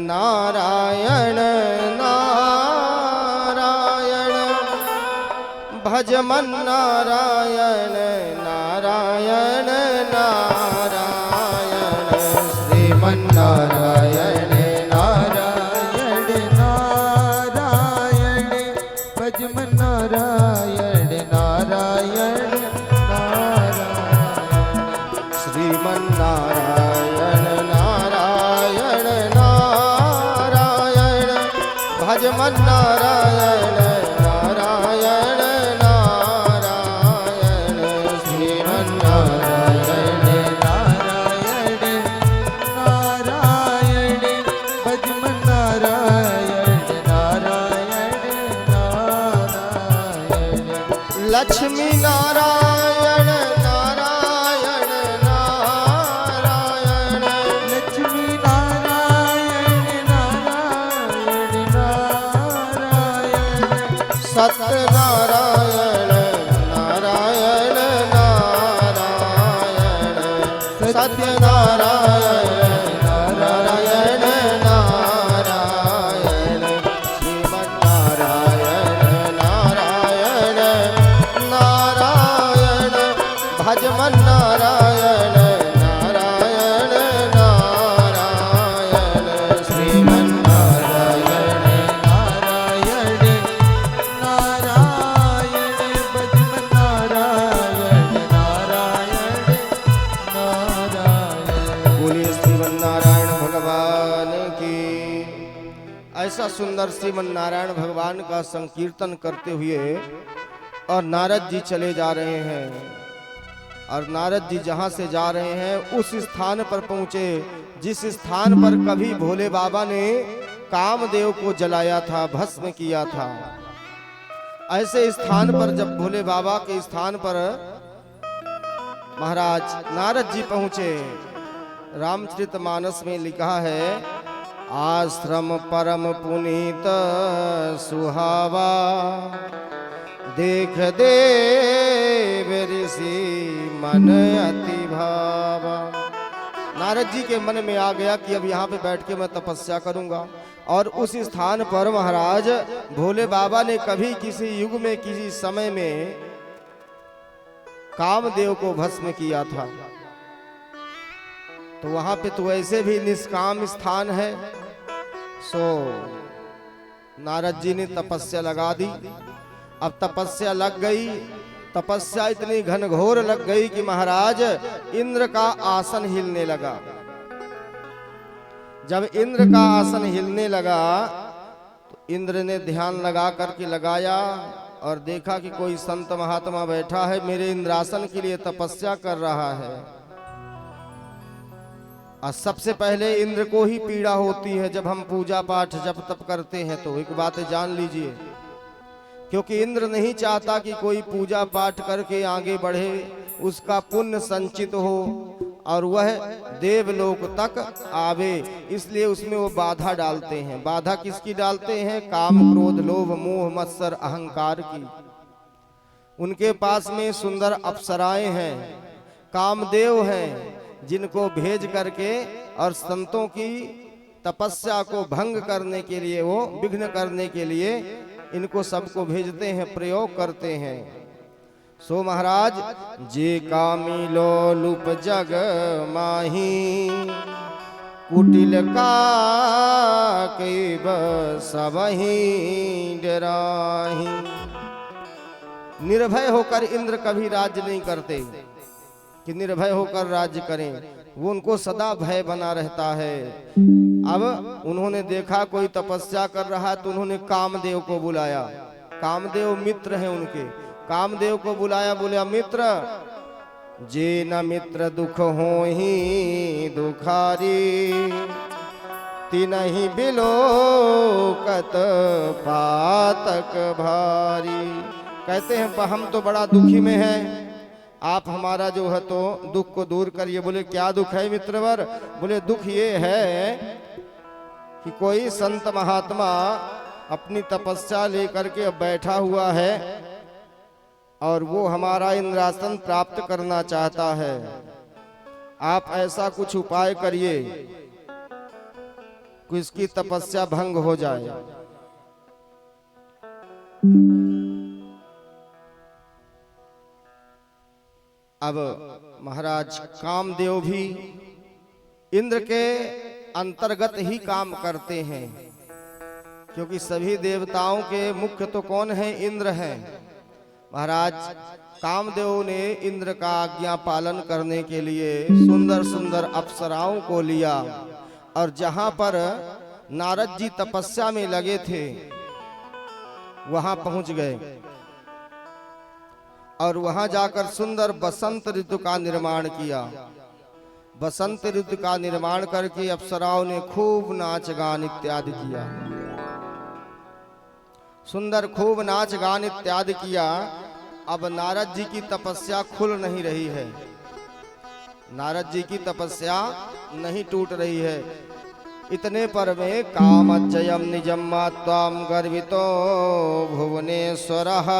नारायण नारायण भज मन नारायण नारायण नारायण श्रीमन नारायण नारायण नारायण भज मन नारायण नारायण नारायण श्रीमन नारायण नारायण नारायण भज मन नारायण नारायण नारायण श्रीमन नारायण नारायण नारायण भज मन नारायण नारायण नारायण लक्ष्मी नारायण नारायण नारायण लक्ष्मी नारायण नारायण नारायण सत्यनारायण नारायण नारायण सत्यनारायण नारायण नारायण श्रीमन नारायण नारायण नारायण भज मन नारायण नारायण नारायण श्रीमन नारायण नारायण नारायण भज मन नारायण नारायण नारायण बोलिए श्रीमन नारायण भगवान की। ऐसा सुंदर श्रीमन नारायण भगवान का संकीर्तन करते हुए और नारद जी चले जा रहे हैं। और नारद जी जहां से जा रहे हैं उस स्थान पर पहुंचे जिस स्थान पर कभी भोले बाबा ने कामदेव को जलाया था, भस्म किया था। ऐसे स्थान पर जब भोले बाबा के स्थान पर महाराज नारद जी पहुंचे, रामचरितमानस में लिखा है आश्रम परम पुनीत सुहावा देख देव ऋषि मन अति भावा। नारद जी के मन में आ गया कि अब यहाँ पे बैठ के मैं तपस्या करूंगा। और उस स्थान पर महाराज भोले बाबा ने कभी किसी युग में किसी समय में कामदेव को भस्म किया था। तो वहां पे तो वैसे भी निष्काम स्थान है। सो नारद जी ने तपस्या लगा दी। अब तपस्या लग गई, तपस्या इतनी घनघोर लग गई कि महाराज इंद्र का आसन हिलने लगा। जब इंद्र का आसन हिलने लगा तो इंद्र ने ध्यान लगा करके लगाया और देखा कि कोई संत महात्मा बैठा है, मेरे इंद्रासन के लिए तपस्या कर रहा है। और सबसे पहले इंद्र को ही पीड़ा होती है जब हम पूजा पाठ जब तप करते हैं। तो एक बात जान लीजिए, क्योंकि इंद्र नहीं चाहता कि कोई पूजा पाठ करके आगे बढ़े, उसका पुण्य संचित हो और वह देवलोक तक आवे, इसलिए उसमें वो बाधा डालते हैं। बाधा किसकी डालते हैं? काम क्रोध लोभ मोह मत्सर अहंकार की। उनके पास में सुंदर अप्सराएं हैं, कामदेव हैं, जिनको भेज करके और संतों की तपस्या को भंग करने के लिए, वो विघ्न करने के लिए इनको सबको भेजते हैं, प्रयोग करते हैं। सो महाराज जे कामी लोलुप जग माही कुटिल का सबही डराही। निर्भय होकर इंद्र कभी राज्य नहीं करते कि निर्भय होकर राज्य करें, वो उनको सदा भय बना रहता है। अब उन्होंने देखा कोई तपस्या कर रहा है तो उन्होंने कामदेव को बुलाया। कामदेव मित्र हैं उनके। कामदेव को बुलाया, बोला मित्र जे न मित्र दुख हो ही दुखारी तिनहि बिलोकत पातक भारी। कहते हैं हम तो बड़ा दुखी में हैं, आप हमारा जो है तो दुख को दूर करिए। बोले क्या दुख है मित्रवर? बोले दुख ये है कि कोई संत महात्मा अपनी तपस्या लेकर के बैठा हुआ है और वो हमारा इंद्रासन प्राप्त करना चाहता है। आप ऐसा कुछ उपाय करिए कि इसकी तपस्या भंग हो जाए। अब महाराज कामदेव भी इंद्र के अंतर्गत ही काम करते हैं, क्योंकि सभी देवताओं के मुख्य तो कौन है? इंद्र है। महाराज कामदेव ने इंद्र का आज्ञा पालन करने के लिए सुंदर सुंदर अप्सराओं को लिया और जहां पर नारद जी तपस्या में लगे थे वहां पहुंच गए और वहां जाकर सुंदर बसंत ऋतु का निर्माण किया। बसंत ऋतु का निर्माण करके अप्सराओं ने खूब नाच गान इत्यादि किया, सुंदर खूब नाच गान इत्यादि किया। अब नारद जी की तपस्या खुल नहीं रही है, नारद जी की तपस्या नहीं टूट रही है। इतने पर में कामज्जयम निजम त्वाम गर्वितो भुवनेश्वरः